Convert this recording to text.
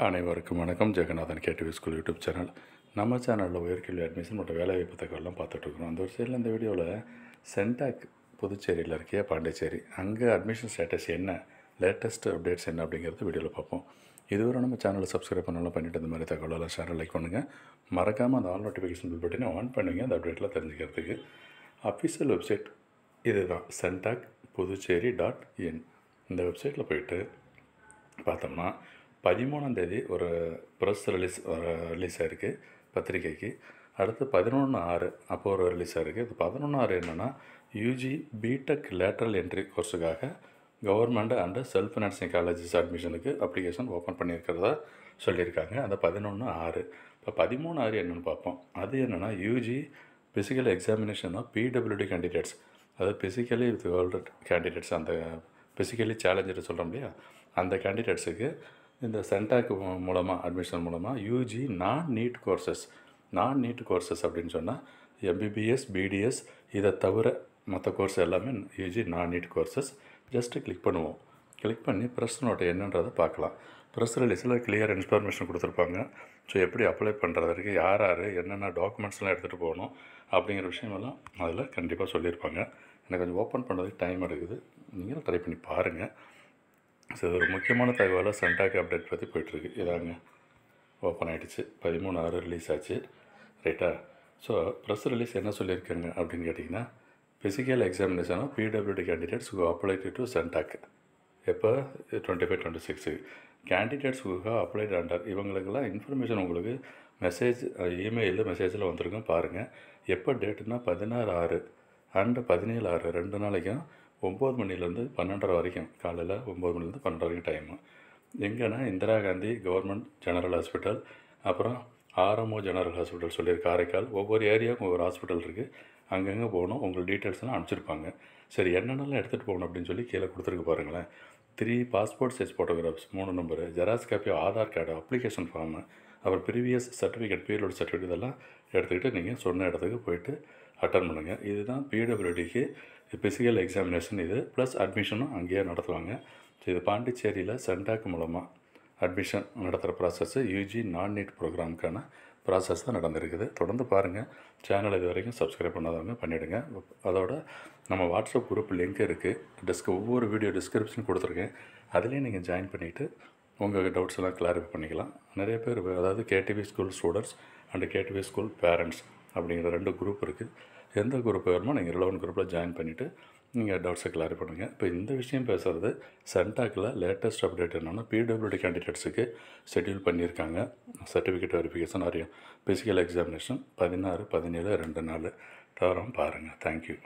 அனைவருக்கும் வணக்கம். Jeganathan KTV school YouTube channel. நம்ம சேனலில் உயர்கல்வி அட்மிஷன் மற்றும் வேலைவாய்ப்பு தகவலாம் பார்த்துட்ருக்குறோம். அந்த ஒரு சைடில் இந்த வீடியோவில் சென்டாக் புதுச்சேரியில் இருக்கிய பாண்டிச்சேரி அங்கே அட்மிஷன் ஸ்டேட்டஸ் என்ன, லேட்டஸ்ட் அப்டேட்ஸ் என்ன அப்படிங்கிறது வீடியோவில் பார்ப்போம். இதுவரை நம்ம சேனலை சப்ஸ்கிரைப் பண்ணலாம் பண்ணிவிட்டு இந்த மாதிரி தகவலெல்லாம் ஷேர் லைக் பண்ணுங்கள். மறக்காமல் அந்த ஆல் நோட்டிஃபிகேஷன் பில் பட்டனை ஆன் பண்ணுங்கள் அந்த அப்டேட்டில் தெரிஞ்சுக்கிறதுக்கு. அஃபிஷியல் வெப்சைட் இதுதான், சென்டாக் புதுச்சேரி .in. இந்த வெப்சைட்டில் போயிட்டு பார்த்தோம்னா 13ஆம் தேதி ஒரு ப்ரெஸ் ரிலீஸ் ஆகிருக்கு பத்திரிக்கைக்கு. அடுத்து 11/6 அப்போ ஒரு ரிலீஸ் ஆகிருக்கு. இது 11/6 என்னென்னா யூஜி பிடெக் லேட்ரல் என்ட்ரி கோர்ஸுக்காக government and self financing colleges அட்மிஷனுக்கு அப்ளிகேஷன் ஓப்பன் பண்ணியிருக்கிறதா சொல்லியிருக்காங்க. அந்த 11/6. இப்போ 13/6 என்னென்னு பார்ப்போம். அது என்னென்னா UG physical examination of PWD candidates, அதாவது ஃபிசிக்கலி வித் வேர்ல்டு கேண்டிடேட்ஸ், அந்த ஃபிசிக்கலி சேலஞ்சர் சொல்கிறோம் இல்லையா, அந்த கேண்டிடேட்ஸுக்கு இந்த சென்டாக் மூலமாக அட்மிஷன் மூலமாக யூஜி நீட் கோர்சஸ் அப்படின்னு சொன்னால் எம்பிபிஎஸ் பிடிஎஸ் இதை தவிர மற்ற கோர்ஸ் எல்லாமே UG NEET courses. Just click பண்ணுவோம். கிளிக் பண்ணி ப்ரெஸ் நோட்டை என்னன்றதை பார்க்கலாம். ப்ரெஸ் ரிலீஸில் கிளியர் இன்ஃபர்மேஷன் கொடுத்துருப்பாங்க. ஸோ எப்படி அப்ளை பண்ணுறதுக்கு யார் என்னென்ன டாக்குமெண்ட்ஸ்லாம் எடுத்துகிட்டு போகணும் அப்படிங்கிற விஷயமெல்லாம் அதில் கண்டிப்பாக சொல்லியிருப்பாங்க. எனக்கு கொஞ்சம் ஓப்பன் பண்ணுறதுக்கு டைம் எடுக்குது, நீங்களும் ட்ரை பண்ணி பாருங்கள். ஸோ இது ஒரு முக்கியமான தகவலாக சென்டாக் அப்டேட் பற்றி போய்ட்டுருக்கு. இதாங்க ஓப்பன் ஆகிடுச்சு. 13/6 ரிலீஸ் ஆச்சு, ரைட்டா. ஸோ ப்ரெஸ் ரிலீஸ் என்ன சொல்லியிருக்காங்க அப்படின்னு கேட்டிங்கன்னா, physical examination of PWD candidates who applied to CENTAC எப்போ 25-26 candidates who have applied under, இவங்களுக்கெல்லாம் இன்ஃபர்மேஷன் உங்களுக்கு மெசேஜில் வந்திருக்கும் பாருங்கள். எப்போ டேட்டுன்னா 16/6 அண்டு 17/6 2 நாளைக்கும் 9 மணிலேருந்து 12:30 வரைக்கும், காலையில் 9 மணிலேருந்து 12 வரைக்கும் டைமு. எங்கன்னா Indira Gandhi government general hospital, அப்புறம் ஆர்எம்ஓ ஜெனரல் ஹாஸ்பிட்டல் சொல்லியிருக்கு காரைக்கால். ஒவ்வொரு ஏரியாவுக்கும் ஒவ்வொரு ஹாஸ்பிட்டல் இருக்குது. அங்கங்கே போகணும். உங்களுக்கு டீட்டெயில்ஸ்லாம் அனுப்பிச்சிருப்பாங்க. சரி, என்னென்னலாம் எடுத்துகிட்டு போகணும் அப்படின்னு சொல்லி கீழே கொடுத்துருக்கு பாருங்களேன். 3 passport size photographs, 3 number, xerox copy Aadhaar card, application form, அப்புறம் ப்ரீவியஸ் சர்டிஃபிகேட், பீரியட் சர்டிஃபிகேட், இதெல்லாம் எடுத்துக்கிட்டு நீங்கள் சொன்ன இடத்துக்கு போயிட்டு அட்டன் பண்ணுங்கள். இதுதான் பிடபிள்யூடிக்கு ஃபிசிக்கல் எக்ஸாமினேஷன். இது ப்ளஸ் அட்மிஷனும் அங்கேயே நடத்துவாங்க. ஸோ இது பாண்டிச்சேரியில் சென்டாக் மூலமாக அட்மிஷன் நடத்துகிற ப்ராசஸ்ஸு யூஜி நீட் ப்ரோக்ராமுக்கான ப்ராசஸ் தான் நடந்திருக்குது. தொடர்ந்து பாருங்கள். சேனல் இது வரைக்கும் சப்ஸ்கிரைப் பண்ணாதவங்க பண்ணிவிடுங்க. அதோட நம்ம வாட்ஸ்அப் குரூப் லிங்க் இருக்குது, ஒவ்வொரு வீடியோ டிஸ்கிரிப்ஷன் கொடுத்துருக்கேன். அதுலேயும் நீங்கள் ஜாயின் பண்ணிவிட்டு உங்கள் டவுட்ஸ் எல்லாம் கிளாரிஃபை பண்ணிக்கலாம். நிறைய பேர், அதாவது KTV school students and KTV school parents அப்படிங்கிற 2 குரூப் இருக்குது. எந்த குரூப் வேணுமோ நீங்கள் ரிலவெண்ட் குரூப்பில் ஜாயின் பண்ணிவிட்டு நீங்கள் டவுட்ஸை கிளாரிஃபை பண்ணுங்கள். இப்போ இந்த விஷயம் பேசுகிறது சென்டாக்கில் லேட்டஸ்ட் அப்டேட் என்னென்னா பிடபிள்யூடி கேண்டிடேட்ஸுக்கு ஷெட்யூல் பண்ணியிருக்காங்க சர்டிஃபிகேட் வெரிஃபிகேஷன் ஆரியம் ஃபிசிக்கல் எக்ஸாமினேஷன் 16, 17 2 நாள் தவிர பாருங்கள். தேங்க்யூ.